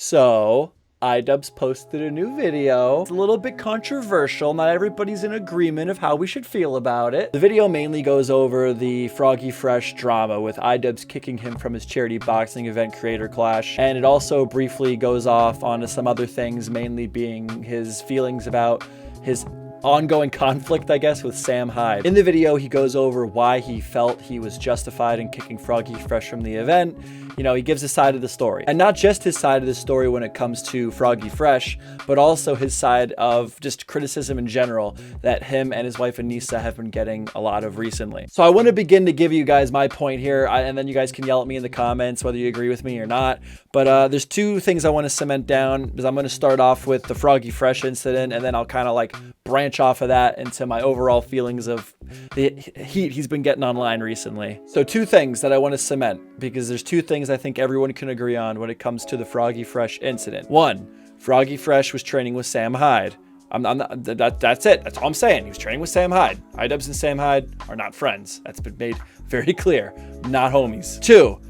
So iDubbbz posted a new video. It's a little bit controversial. Not everybody's in agreement of how we should feel about it. The video mainly goes over the FroggyFresh drama with iDubbbz kicking him from his charity boxing event Creator Clash. And it also briefly goes off onto some other things, mainly being his feelings about his ongoing conflict, I guess, with Sam Hyde. In the video, he goes over why he felt he was justified in kicking FroggyFresh from the event. You know, he gives his side of the story. And not just his side of the story when it comes to FroggyFresh, but also his side of just criticism in general that him and his wife Anisa have been getting a lot of recently. So I want to begin to give you guys my point here, and then you guys can yell at me in the comments whether you agree with me or not. But there's two things I want to cement down, because I'm going to start off with the FroggyFresh incident, and then I'll kind of like branch off of that into my overall feelings of the heat he's been getting online recently. So two things that I want to cement, because there's two things I think everyone can agree on when it comes to the FroggyFresh incident. One, FroggyFresh was training with Sam Hyde. That's it. That's all I'm saying. He was training with Sam Hyde. iDubbbz and Sam Hyde are not friends. That's been made very clear. Not homies. Two,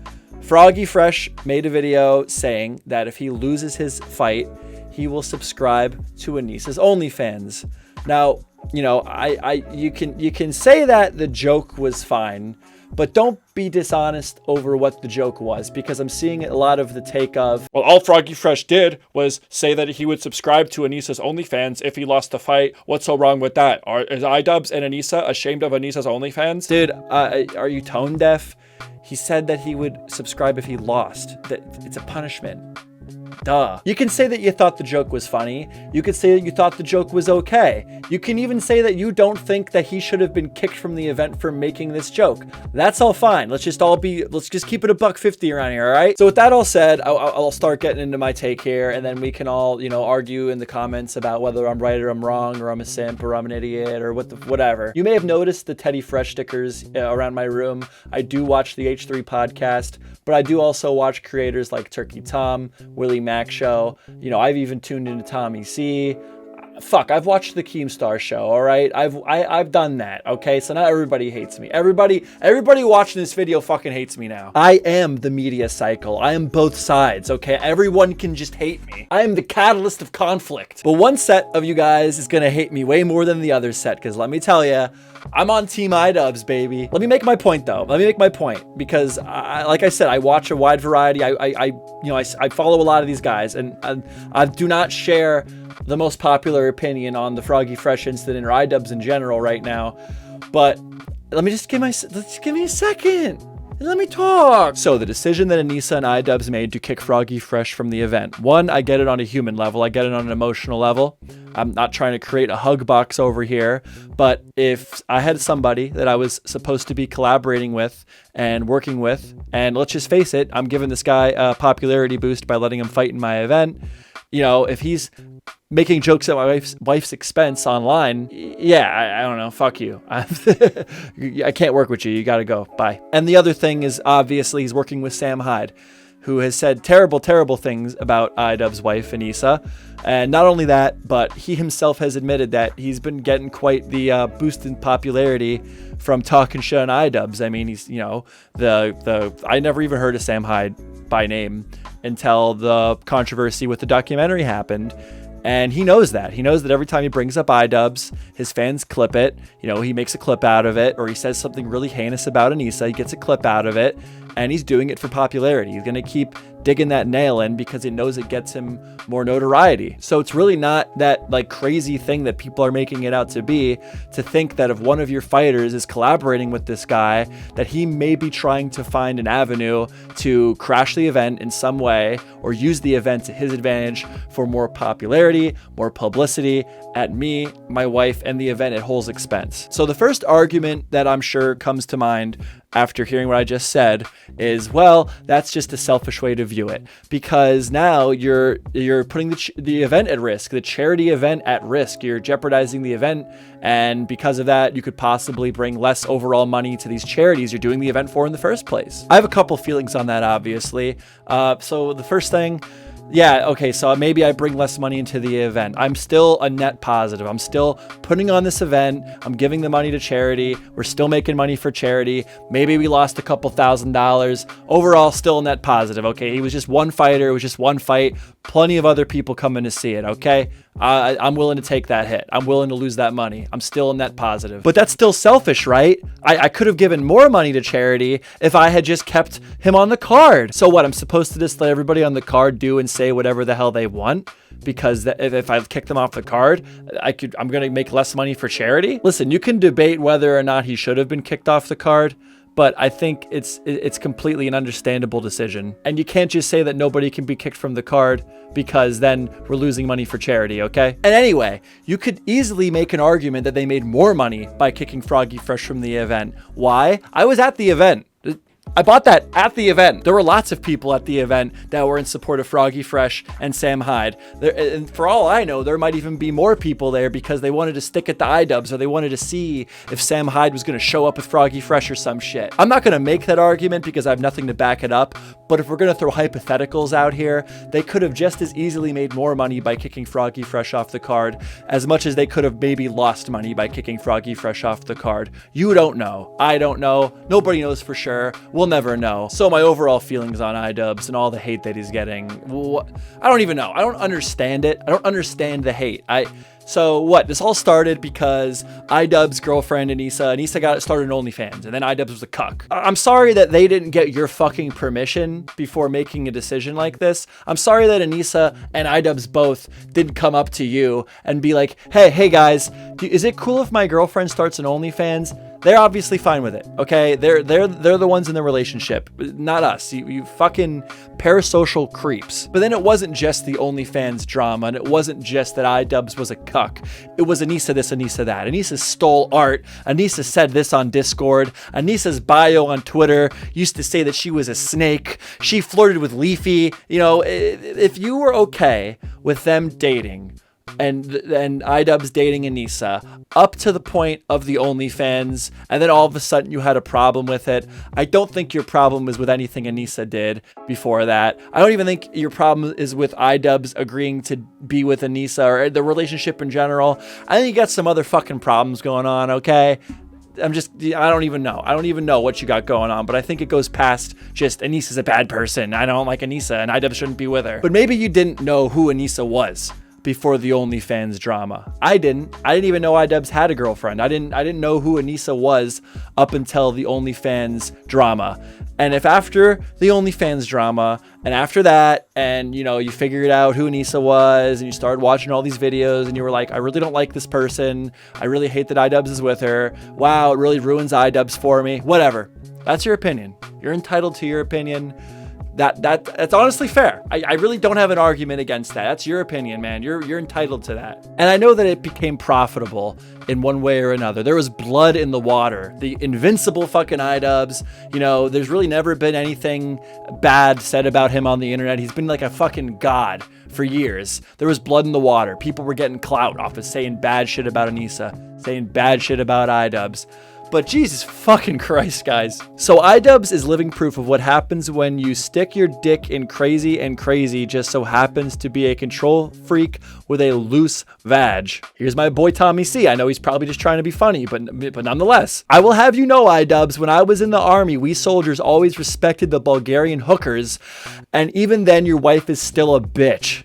FroggyFresh made a video saying that if he loses his fight, he will subscribe to Anisa's OnlyFans. Now, you know, you can say that the joke was fine, but don't be dishonest over what the joke was, because I'm seeing a lot of the take of, well, all FroggyFresh did was say that he would subscribe to Anisa's OnlyFans if he lost the fight. What's so wrong with that? Is iDubbbz and Anisa ashamed of Anisa's OnlyFans? Dude, are you tone deaf? He said that he would subscribe if he lost. That it's a punishment. Duh. You can say that you thought the joke was funny. You could say that you thought the joke was okay. You can even say that you don't think that he should have been kicked from the event for making this joke. That's all fine. Let's just keep it $1.50 around here, all right? So with that all said, I'll start getting into my take here, and then we can all, you know, argue in the comments about whether I'm right or I'm wrong, or I'm a simp, or I'm an idiot, or whatever. You may have noticed the Teddy Fresh stickers around my room. I do watch the H3 podcast, but I do also watch creators like Turkey Tom, Willie Mac Show. You know, I've even tuned into Tommy C. Fuck, I've watched the Keemstar show, all right? I've done that, okay? So not everybody hates me. Everybody watching this video fucking hates me now. I am the media cycle. I am both sides, okay? Everyone can just hate me. I am the catalyst of conflict. But one set of you guys is gonna hate me way more than the other set, because let me tell you, I'm on Team iDubbbz, baby. Let me make my point, though. Let me make my point, because like I said, I watch a wide variety. I follow a lot of these guys, and I do not share the most popular opinion on the FroggyFresh incident or iDubbbz in general right now. But let's give me a second. Let me talk. So the decision that Anisa and iDubbbz made to kick FroggyFresh from the event. One, I get it on a human level. I get it on an emotional level. I'm not trying to create a hug box over here, but if I had somebody that I was supposed to be collaborating with and working with, and let's just face it, I'm giving this guy a popularity boost by letting him fight in my event. You know, if he's making jokes at my wife's expense online, yeah, I don't know, fuck you. I can't work with you. You got to go. Bye. And the other thing is, obviously, he's working with Sam Hyde, who has said terrible, terrible things about iDubbbz's wife, Anisa. And not only that, but he himself has admitted that he's been getting quite the boost in popularity from talking shit on iDubbbz. I mean, he's, you know, I never even heard of Sam Hyde by name until the controversy with the documentary happened. And he knows that. He knows that every time he brings up iDubbbz, his fans clip it. You know, he makes a clip out of it, or he says something really heinous about Anisa. He gets a clip out of it, and he's doing it for popularity. He's going to keep digging that nail in because he knows it gets him more notoriety. So it's really not that like crazy thing that people are making it out to be, to think that if one of your fighters is collaborating with this guy, that he may be trying to find an avenue to crash the event in some way, or use the event to his advantage for more popularity, more publicity at me, my wife, and the event at Whole's expense. So the first argument that I'm sure comes to mind after hearing what I just said is, well, that's just a selfish way to view it, because now you're putting the event at risk, the charity event at risk. You're jeopardizing the event, and because of that, you could possibly bring less overall money to these charities you're doing the event for in the first place. I have a couple feelings on that, obviously. So the first thing, Yeah, okay, so maybe I bring less money into the event. I'm still a net positive. I'm still putting on this event. I'm giving the money to charity. We're still making money for charity. Maybe we lost a couple $1,000s. Overall, still a net positive, okay? He was just one fighter. It was just one fight. Plenty of other people coming to see it, okay? I'm willing to take that hit. I'm willing to lose that money. I'm still a net positive. But that's still selfish, right? I could have given more money to charity if I had just kept him on the card. So what, I'm supposed to just let everybody on the card do and say whatever the hell they want? Because if I kick them off the card, I'm going to make less money for charity? Listen, you can debate whether or not he should have been kicked off the card, but I think it's completely an understandable decision. And you can't just say that nobody can be kicked from the card because then we're losing money for charity, okay? And anyway, you could easily make an argument that they made more money by kicking FroggyFresh from the event. Why? I was at the event. I bought that at the event. There were lots of people at the event that were in support of FroggyFresh and Sam Hyde. And for all I know, there might even be more people there because they wanted to stick at the iDubbbz, or they wanted to see if Sam Hyde was going to show up with FroggyFresh or some shit. I'm not going to make that argument because I have nothing to back it up, but if we're going to throw hypotheticals out here, they could have just as easily made more money by kicking FroggyFresh off the card as much as they could have maybe lost money by kicking FroggyFresh off the card. You don't know. I don't know. Nobody knows for sure. We'll never know. So my overall feelings on iDubbbz and all the hate that he's getting, I don't even know. I don't understand it. I don't understand the hate. So what? This all started because iDubbbz girlfriend Anisa got started in OnlyFans, and then iDubbbz was a cuck. I'm sorry that they didn't get your fucking permission before making a decision like this. I'm sorry that Anisa and iDubbbz both didn't come up to you and be like, hey guys, is it cool if my girlfriend starts an OnlyFans? They're obviously fine with it, okay? They're the ones in the relationship, not us. You fucking parasocial creeps. But then it wasn't just the OnlyFans drama, and it wasn't just that iDubbbz was a cuck. It was Anisa this, Anisa that. Anisa stole art. Anisa said this on Discord. Anisa's bio on Twitter used to say that she was a snake. She flirted with Leafy. You know, if you were okay with them dating, and iDubbbz dating Anisa up to the point of the OnlyFans, and then all of a sudden you had a problem with it. I don't think your problem is with anything Anisa did before that. I don't even think your problem is with iDubbbz agreeing to be with Anisa or the relationship in general. I think you got some other fucking problems going on, okay? I don't even know. I don't even know what you got going on, but I think it goes past just Anisa's a bad person. I don't like Anisa and iDubbbz shouldn't be with her. But maybe you didn't know who Anisa was before the OnlyFans drama. I didn't even know iDubbbz had a girlfriend. I didn't know who Anisa was up until the OnlyFans drama. And if after the OnlyFans drama and after that, and you know, you figured out who Anisa was and you started watching all these videos and you were like, I really don't like this person. I really hate that iDubbbz is with her. Wow, it really ruins iDubbbz for me. Whatever. That's your opinion. You're entitled to your opinion. That's honestly fair. I really don't have an argument against that. That's your opinion, man. You're entitled to that. And I know that it became profitable in one way or another. There was blood in the water. The invincible fucking iDubbbz. You know, there's really never been anything bad said about him on the internet. He's been like a fucking god for years. There was blood in the water. People were getting clout off of saying bad shit about Anisa, saying bad shit about iDubbbz. But Jesus fucking Christ, guys. So iDubbbz is living proof of what happens when you stick your dick in crazy, and crazy just so happens to be a control freak with a loose vag. Here's my boy Tommy C. I know he's probably just trying to be funny, but nonetheless. I will have you know, iDubbbz, when I was in the army, we soldiers always respected the Bulgarian hookers, and even then your wife is still a bitch.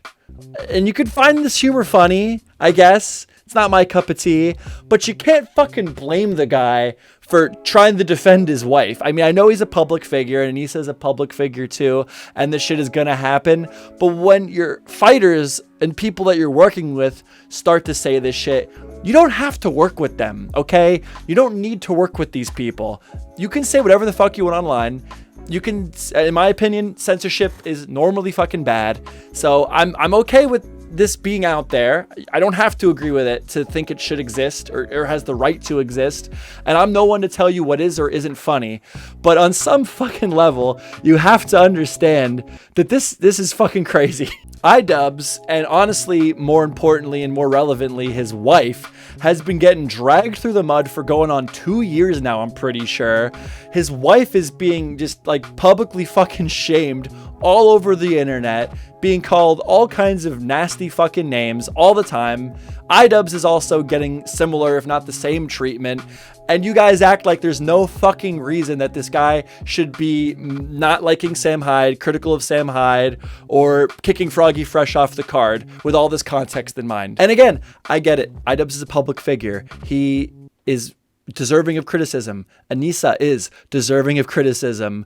And you could find this humor funny, I guess. It's not my cup of tea, but you can't fucking blame the guy for trying to defend his wife. I mean, I know he's a public figure and Anisa's a public figure too, and this shit is gonna happen. But when your fighters and people that you're working with start to say this shit, you don't have to work with them, okay? You don't need to work with these people. You can say whatever the fuck you want online. You can, in my opinion, censorship is normally fucking bad. So I'm okay with this being out there. I don't have to agree with it to think it should exist or has the right to exist. And I'm no one to tell you what is or isn't funny. But on some fucking level, you have to understand that this is fucking crazy. iDubbbz, and honestly, more importantly and more relevantly, his wife, has been getting dragged through the mud for going on 2 years now, I'm pretty sure. His wife is being just like publicly fucking shamed all over the internet. being called all kinds of nasty fucking names all the time. iDubbbz is also getting similar, if not the same treatment. And you guys act like there's no fucking reason that this guy should be not liking Sam Hyde, critical of Sam Hyde, or kicking FroggyFresh off the card with all this context in mind. And again, I get it. iDubbbz is a public figure. He is deserving of criticism. Anisa is deserving of criticism.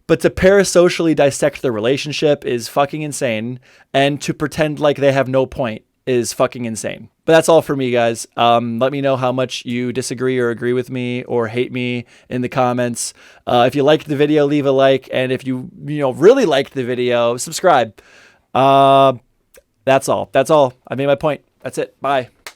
But to parasocially dissect the relationship is fucking insane. And to pretend like they have no point is fucking insane. But that's all for me, guys. Let me know how much you disagree or agree with me or hate me in the comments. If you liked the video, leave a like. And if you really liked the video, subscribe. That's all. I made my point. That's it. Bye.